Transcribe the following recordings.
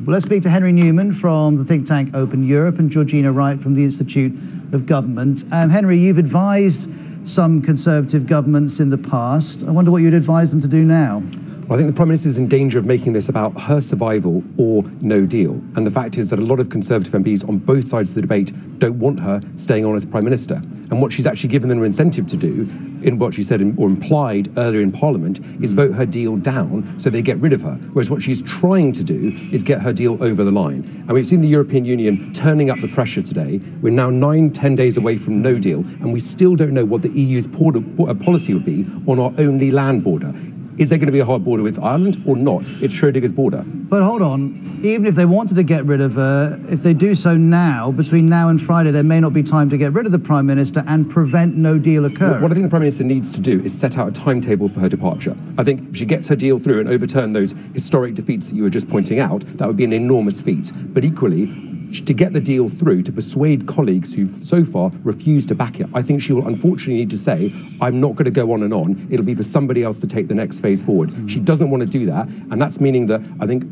Well, let's speak to Henry Newman from the think tank Open Europe and Georgina Wright from the Institute of Government. Henry, you've advised some Conservative governments in the past. I wonder what you'd advise them to do now. Well, I think the Prime Minister is in danger of making this about her survival or no deal. And the fact is that a lot of Conservative MPs on both sides of the debate don't want her staying on as Prime Minister. And what she's actually given them an incentive to do, in what she said or implied earlier in Parliament, is vote her deal down so they get rid of her. Whereas what she's trying to do is get her deal over the line. And we've seen the European Union turning up the pressure today. We're now 9-10 days away from no deal, and we still don't know what the EU's policy would be on our only land border. Is there going to be a hard border with Ireland or not? It's Schrödinger's border. But hold on, even if they wanted to get rid of her, if they do so now, between now and Friday, there may not be time to get rid of the Prime Minister and prevent no deal occurring. What I think the Prime Minister needs to do is set out a timetable for her departure. I think if she gets her deal through and overturn those historic defeats that you were just pointing out, that would be an enormous feat. But equally, to get the deal through, to persuade colleagues who've so far refused to back it, I think she will unfortunately need to say, I'm not going to go on and on. It'll be for somebody else to take the next phase forward. She doesn't want to do that, and that's meaning that I think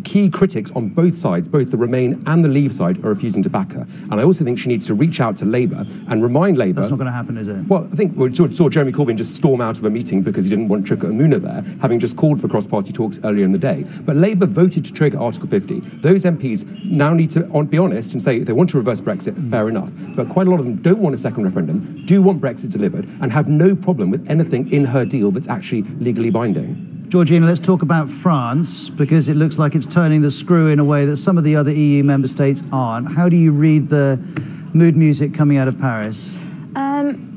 key critics on both sides, both the Remain and the Leave side, are refusing to back her. And I also think she needs to reach out to Labour and remind Labour... That's not going to happen, is it? Well, I think we saw Jeremy Corbyn just storm out of a meeting because he didn't want Trigger Amuna there, having just called for cross-party talks earlier in the day. But Labour voted to trigger Article 50. Those MPs now need to be honest and say if they want to reverse Brexit, fair enough. But quite a lot of them don't want a second referendum, do want Brexit delivered, and have no problem with anything in her deal that's actually legally binding. Georgina, let's talk about France, because it looks like it's turning the screw in a way that some of the other EU member states aren't. How do you read the mood music coming out of Paris?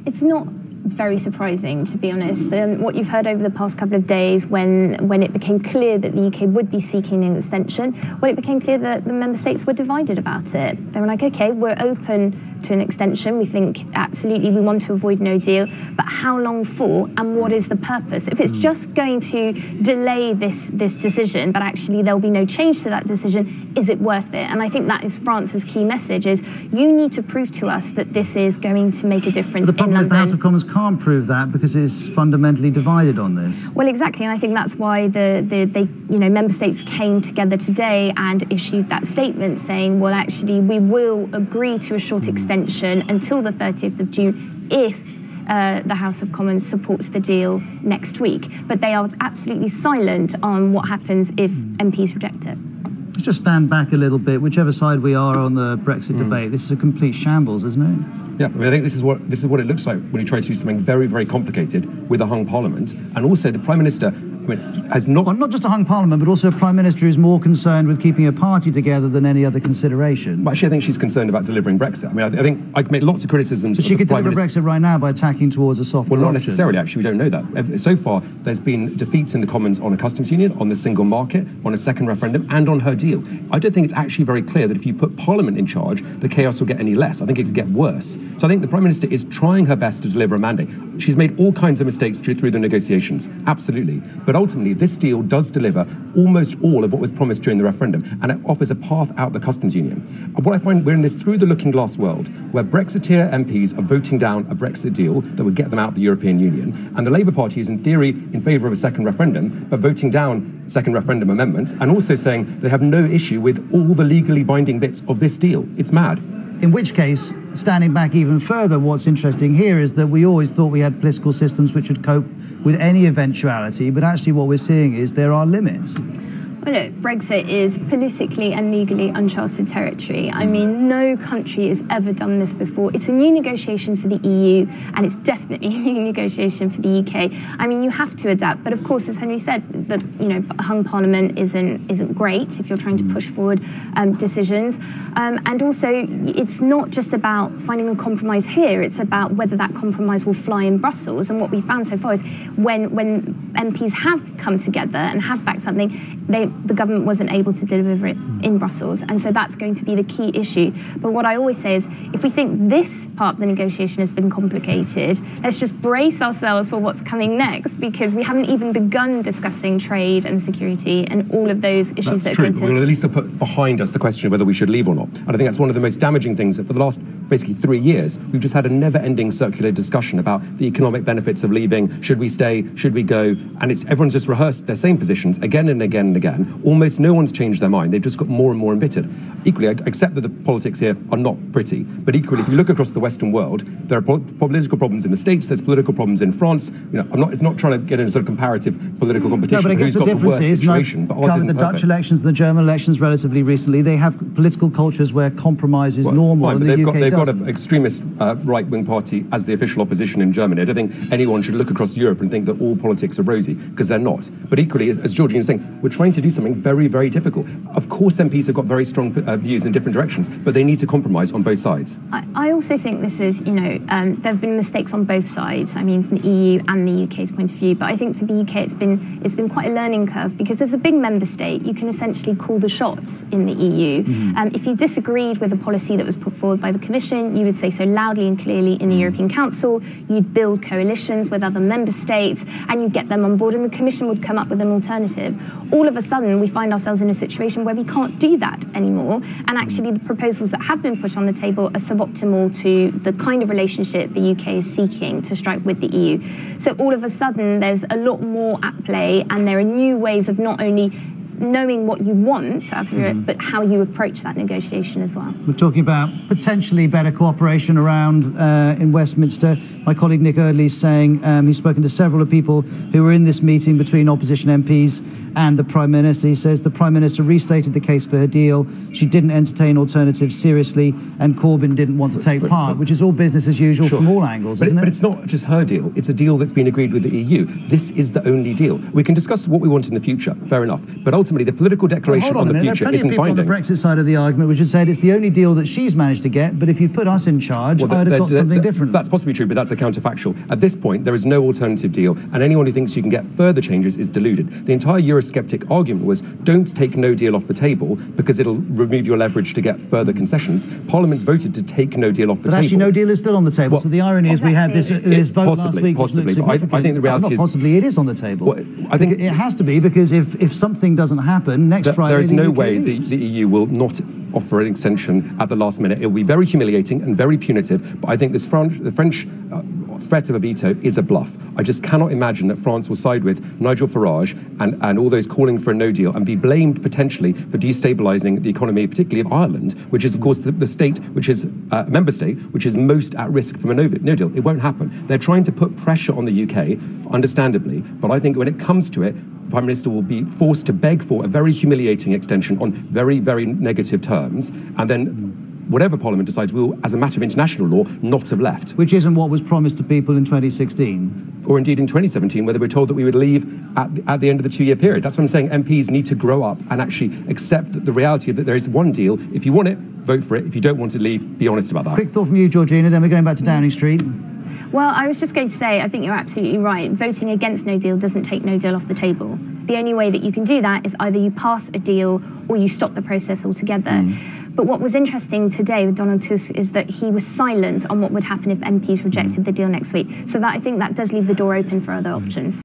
It's not very surprising, to be honest. What you've heard over the past couple of days when it became clear that the UK would be seeking an extension, when it became clear that the member states were divided about it. They were like, okay, we're open to an extension. We think absolutely we want to avoid no deal, but how long for and what is the purpose? If it's just going to delay this decision, but actually there'll be no change to that decision, is it worth it? And I think that is France's key message, is you need to prove to us that this is going to make a difference in London. The problem is the House of Commons can't prove that because it's fundamentally divided on this. Well, exactly, and I think that's why member states came together today and issued that statement saying, well, actually, we will agree to a short extension until the 30th of June if the House of Commons supports the deal next week. But they are absolutely silent on what happens if MPs reject it. Let's just stand back a little bit, whichever side we are on the Brexit debate. This is a complete shambles, isn't it? Yeah, I mean, I think this is what it looks like when you try to do something very, very complicated with a hung parliament. And also the Prime Minister, I mean, has not... Well, not just a hung parliament, but also a Prime Minister who's more concerned with keeping a party together than any other consideration. But actually, I think she's concerned about delivering Brexit. I mean, I think I can make lots of criticisms. But she could deliver Brexit right now by attacking towards a softer option. Well, not necessarily, actually. We don't know that. So far, there's been defeats in the Commons on a customs union, on the single market, on a second referendum, and on her deal. I don't think it's actually very clear that if you put Parliament in charge, the chaos will get any less. I think it could get worse. So I think the Prime Minister is trying her best to deliver a mandate. She's made all kinds of mistakes through the negotiations, absolutely. But ultimately, this deal does deliver almost all of what was promised during the referendum, and it offers a path out the customs union. And what I find, we're in this through the looking glass world, where Brexiteer MPs are voting down a Brexit deal that would get them out of the European Union, and the Labour Party is in theory in favour of a second referendum, but voting down second referendum amendments, and also saying they have no issue with all the legally binding bits of this deal. It's mad. In which case, standing back even further, what's interesting here is that we always thought we had political systems which would cope with any eventuality, but actually what we're seeing is there are limits. Well, look, Brexit is politically and legally uncharted territory. I mean, no country has ever done this before. It's a new negotiation for the EU, and it's definitely a new negotiation for the UK. I mean, you have to adapt. But of course, as Henry said, a hung parliament isn't great if you're trying to push forward decisions. And also, it's not just about finding a compromise here. It's about whether that compromise will fly in Brussels. And what we found so far is when MPs have come together and have backed something, the government wasn't able to deliver it in Brussels. And so that's going to be the key issue. But what I always say is, if we think this part of the negotiation has been complicated, let's just brace ourselves for what's coming next, because we haven't even begun discussing trade and security and all of those issues that are going to... We'll at least put behind us the question of whether we should leave or not. And I think that's one of the most damaging things, that for the last basically 3 years, we've just had a never-ending circular discussion about the economic benefits of leaving. Should we stay? Should we go? And everyone's just rehearsed their same positions again and again and again. 10, almost no one's changed their mind. They've just got more and more embittered. Equally, I accept that the politics here are not pretty, but equally, if you look across the Western world, there are political problems in the States, there's political problems in France. It's not trying to get into sort of comparative political competition. No, but I guess the difference is, covered the Dutch elections, the German elections relatively recently, they have political cultures where compromise is normal, fine, and they've got an extremist right-wing party as the official opposition in Germany. I don't think anyone should look across Europe and think that all politics are rosy, because they're not. But equally, as Georgina is saying, we're trying to do something very, very difficult. Of course, MPs have got very strong views in different directions, but they need to compromise on both sides. I also think this is, there have been mistakes on both sides. I mean, from the EU and the UK's point of view. But I think for the UK, it's been quite a learning curve, because as a big member state, you can essentially call the shots in the EU. If you disagreed with a policy that was put forward by the Commission, you would say so loudly and clearly in the European Council. You'd build coalitions with other member states, and you'd get them on board, and the Commission would come up with an alternative. All of a sudden, we find ourselves in a situation where we can't do that anymore, and actually the proposals that have been put on the table are suboptimal to the kind of relationship the UK is seeking to strike with the EU. So all of a sudden, there's a lot more at play, and there are new ways of not only knowing what you want out of Europe, but how you approach that negotiation as well. We're talking about potentially better cooperation around in Westminster. My colleague Nick Eardley's saying he's spoken to several of people who were in this meeting between opposition MPs and the Prime Minister. He says the Prime Minister restated the case for her deal. She didn't entertain alternatives seriously, and Corbyn didn't want to take part, which is all business as usual from all angles, isn't it? But it's not just her deal. It's a deal that's been agreed with the EU. This is the only deal. We can discuss what we want in the future, fair enough. But ultimately, the political declaration on the future isn't binding. On the Brexit side of the argument, which has said it's the only deal that she's managed to get, but if you'd put us in charge, I'd have got something different. That's possibly true, but that's a counterfactual. At this point, there is no alternative deal, and anyone who thinks you can get further changes is deluded. The entire Eurosceptic argument was, don't take no deal off the table, because it'll remove your leverage to get further concessions. Parliament's voted to take no deal off the table. But actually, no deal is still on the table. So the irony is we had this vote last week. Possibly, but I think the reality is... Possibly it is on the table. Well, I think it has to be, because if something doesn't happen, next Friday... There is no way the EU will not offer an extension at the last minute. It will be very humiliating and very punitive, but I think the French threat of a veto is a bluff. I just cannot imagine that France will side with Nigel Farage and all those calling for a no deal and be blamed potentially for destabilising the economy, particularly of Ireland, which is, of course, the state, which is a member state, which is most at risk from a no deal. It won't happen. They're trying to put pressure on the UK, understandably, but I think when it comes to it, the Prime Minister will be forced to beg for a very humiliating extension on very, very negative terms, and then whatever Parliament decides, will, as a matter of international law, not have left. Which isn't what was promised to people in 2016. Or indeed in 2017, where they were told that we would leave at the end of the 2-year period. That's what I'm saying. MPs need to grow up and actually accept the reality that there is one deal. If you want it, vote for it. If you don't want to leave, be honest about that. Quick thought from you, Georgina, then we're going back to Downing Street. Well, I was just going to say, I think you're absolutely right. Voting against no deal doesn't take no deal off the table. The only way that you can do that is either you pass a deal or you stop the process altogether. But what was interesting today with Donald Tusk is that he was silent on what would happen if MPs rejected the deal next week. So that I think that does leave the door open for other options.